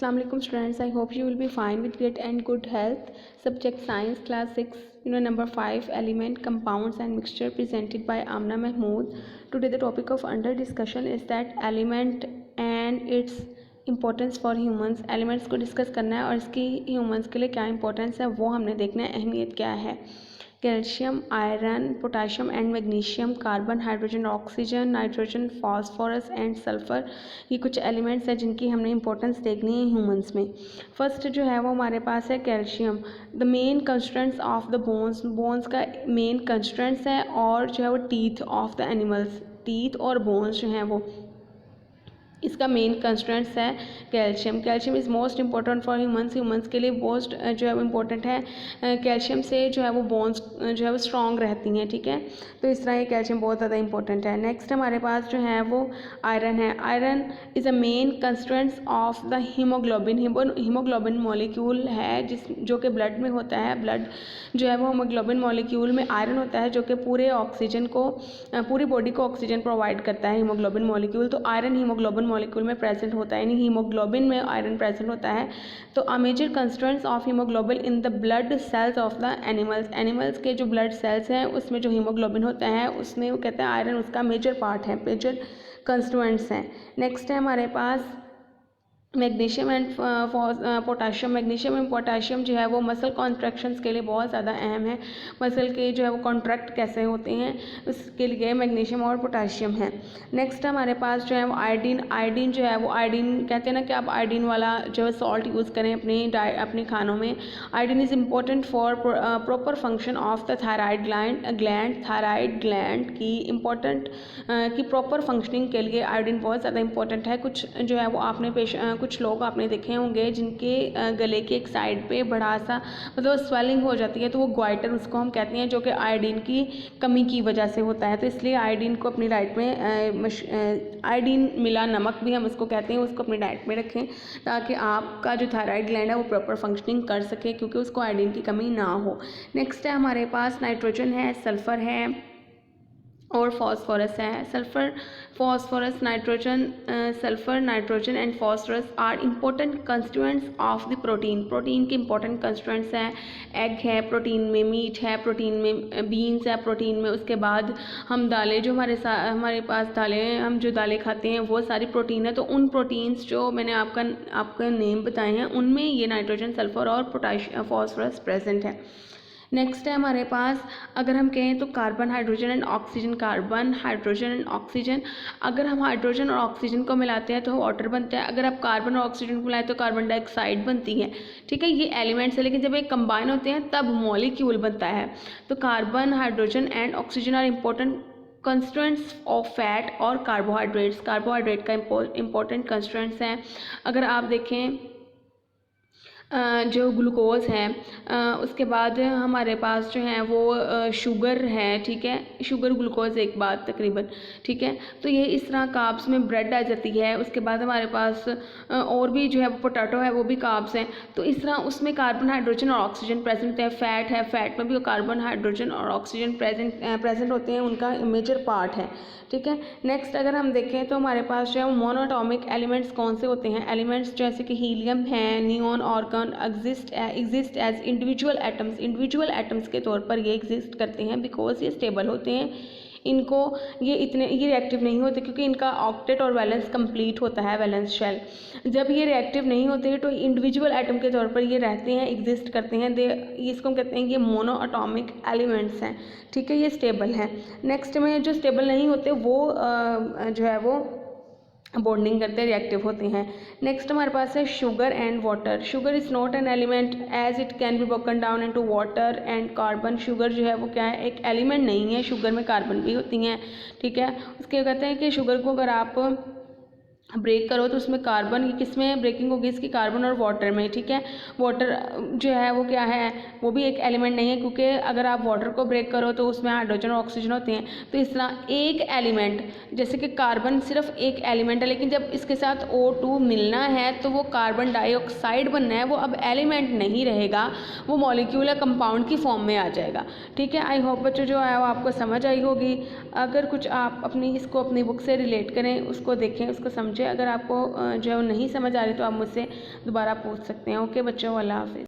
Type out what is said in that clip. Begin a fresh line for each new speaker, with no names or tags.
Assalamu alaikum students. I hope you will be fine with great and good health. Subject Science Class 6 number 5 Element Compounds and Mixture presented by Amna Mahmood. Today the topic of under discussion is that element and its importance for humans. Elements को discuss करना है और इसकी humans के लिए क्या importance है वो हमने देखना है, अहमियत क्या है. Calcium, iron, potassium and magnesium, carbon, hydrogen, oxygen, nitrogen, phosphorus and sulphur, ये कुछ एलिमेंट्स हैं जिनकी हमने इंपॉर्टेंस देखनी है ह्यूमंस में. फर्स्ट जो है वो हमारे पास है calcium. The main constraints of the bones का मेन कंस्ट्रेंट्स है और जो है वो teeth of the animals, teeth और बोन्स जो हैं वो इसका मेन कंस्ट्रेंट्स है calcium. Calcium is most important for humans के लिए मोस्ट जो है वो इम्पोर्टेंट है. कैल्शियम से जो है वो बोन्स जो है वो स्ट्रॉन्ग रहती हैं. ठीक है, तो इस तरह ये कैल्शियम बहुत ज़्यादा इंपॉर्टेंट है. नेक्स्ट हमारे पास जो है वो आयरन है. Iron is a main constraints of the haemoglobin. Haemoglobin molecule है जो कि ब्लड में होता है. ब्लड जो है वो हीमोग्लोबिन मॉलिक्यूल में आयरन होता है जो कि पूरे ऑक्सीजन को, पूरी बॉडी को ऑक्सीजन प्रोवाइड करता है हीमोग्लोबिन मॉलिक्यूल. तो आयरन हीमोग्लोबिन मॉलिक्यूल में प्रेजेंट होता है, यानी हीमोग्लोबिन में आयरन प्रेजेंट होता है. तो a major constraints of haemoglobin in the blood cells of the animals के जो ब्लड सेल्स हैं उसमें जो हीमोग्लोबिन होता है उसमें वो कहते हैं आयरन उसका मेजर पार्ट है, मेजर कंस्टिट्यूएंट्स हैं. नेक्स्ट है हमारे पास magnesium and potassium. Magnesium and potassium जो है वो मसल कॉन्ट्रैक्शंस के लिए बहुत ज़्यादा अहम है. मसल के जो है वो कॉन्ट्रैक्ट कैसे होते हैं उसके लिए मैग्नीशियम और पोटाशियम है. नेक्स्ट हमारे पास जो है वो आयोडीन. आयोडीन जो है वो आयोडीन कहते हैं ना कि आप आयोडीन वाला जो है सॉल्ट यूज़ करें अपने खानों में. Iodine is important for proper function of the thyroid gland. Thyroid gland की इम्पोर्टेंट की प्रॉपर फंक्शनिंग के लिए आयोडीन बहुत ज़्यादा इंपॉर्टेंट है. कुछ जो है वो आपने कुछ लोग आपने देखे होंगे जिनके गले के एक साइड पे बड़ा सा मतलब स्वेलिंग हो जाती है, तो वो ग्वाइटर उसको हम कहते हैं, जो कि आयोडीन की कमी की वजह से होता है. तो इसलिए आयोडीन को अपनी डाइट में आयोडीन मिला नमक भी हम उसको कहते हैं, उसको अपनी डाइट में रखें ताकि आपका जो थायराइड ग्लैंड है वो प्रॉपर फंक्शनिंग कर सके, क्योंकि उसको आयोडीन की कमी ना हो. नेक्स्ट है हमारे पास नाइट्रोजन है, सल्फ़र है और फॉस्फोरस है. Sulphur, phosphorus, nitrogen, sulphur, nitrogen and phosphorus are important constituents of the protein. Protein के इंपॉर्टेंट कंस्टिट्यूएंट्स हैं. एग है प्रोटीन में, मीट है प्रोटीन में, बीन्स है प्रोटीन में. उसके बाद हम दालें जो हमारे पास दालें, हम जो दालें खाते हैं वो सारी प्रोटीन है. तो उन प्रोटीन्स जो मैंने आपका नेम बताए हैं उनमें ये नाइट्रोजन, सल्फ़र और फॉस्फोरस प्रेजेंट है. नेक्स्ट है हमारे पास, अगर हम कहें तो carbon, hydrogen and oxygen. Carbon, hydrogen and oxygen, अगर हम हाइड्रोजन और ऑक्सीजन को मिलाते हैं तो वाटर बनता है. अगर आप कार्बन और ऑक्सीजन को मिलाएं तो कार्बन डाइऑक्साइड बनती है. ठीक है, ये एलिमेंट्स है, लेकिन जब ये कंबाइन होते हैं तब मॉलिक्यूल बनता है. तो carbon, hydrogen and oxygen are important constituents of fat और कार्बोहाइड्रेट्स. कार्बोहाइड्रेट का इम्पोर्टेंट कंस्टिट्यूएंट्स हैं. अगर आप देखें जो ग्लूकोज है, उसके बाद हमारे पास जो है वो शुगर है. ठीक है, शुगर ग्लूकोज एक बात तकरीबन. ठीक है, तो ये इस तरह कार्ब्स में ब्रेड आ जाती है. उसके बाद हमारे पास और भी जो है पोटैटो है वो भी कार्ब्स हैं. तो इस तरह उसमें कार्बन, हाइड्रोजन और ऑक्सीजन प्रेजेंट है. फैट है, फैट में भी कार्बन, हाइड्रोजन और ऑक्सीजन प्रेजेंट होते हैं, उनका मेजर पार्ट है. ठीक है, नेक्स्ट अगर हम देखें तो हमारे पास जो है वो मोनोएटॉमिक एलिमेंट्स कौन से होते हैं. एलिमेंट्स जैसे कि हीलियम है, neon, argon exist as individual atoms. Individual atoms के तौर पर ये एग्जिस्ट करते हैं बिकॉज ये स्टेबल होते हैं. इनको ये रिएक्टिव नहीं होते क्योंकि इनका ऑक्टेट और वैलेंस कंप्लीट होता है, वैलेंस शेल. जब ये रिएक्टिव नहीं होते तो इंडिविजुअल एटम के तौर पर ये रहते हैं, एग्जिस्ट करते हैं. इसको कहते हैं ये मोनोएटॉमिक एलिमेंट्स हैं. ठीक है, ये स्टेबल हैं. नेक्स्ट में जो स्टेबल नहीं होते वो जो है वो बॉन्डिंग करते रिएक्टिव होते हैं. नेक्स्ट हमारे पास है sugar and water. Sugar is not an element as it can be broken down into water and carbon. Sugar जो है वो क्या है, एक एलिमेंट नहीं है. शुगर में कार्बन भी होती हैं. ठीक है, उसके कहते हैं कि शुगर को अगर आप ब्रेक करो तो उसमें कार्बन की किस में ब्रेकिंग होगी, इसकी कार्बन और वाटर में. ठीक है, वाटर जो है वो क्या है, वो भी एक एलिमेंट नहीं है क्योंकि अगर आप वाटर को ब्रेक करो तो उसमें हाइड्रोजन और ऑक्सीजन होते हैं. तो इस तरह एक एलिमेंट जैसे कि कार्बन सिर्फ एक एलिमेंट है, लेकिन जब इसके साथ O2 मिलना है तो वो कार्बन डाइऑक्साइड बनना है, वो अब एलिमेंट नहीं रहेगा, वो मॉलिक्यूल या कंपाउंड की फॉर्म में आ जाएगा. ठीक है, आई होप बच्चों जो है वो आपको समझ आई होगी. अगर कुछ आप इसको अपनी बुक से रिलेट करें, उसको देखें, उसको समझें मुझे अगर आपको जो नहीं समझ आ रही तो आप मुझसे दोबारा पूछ सकते हैं। ओके बच्चों, अल्लाह हाफिज़।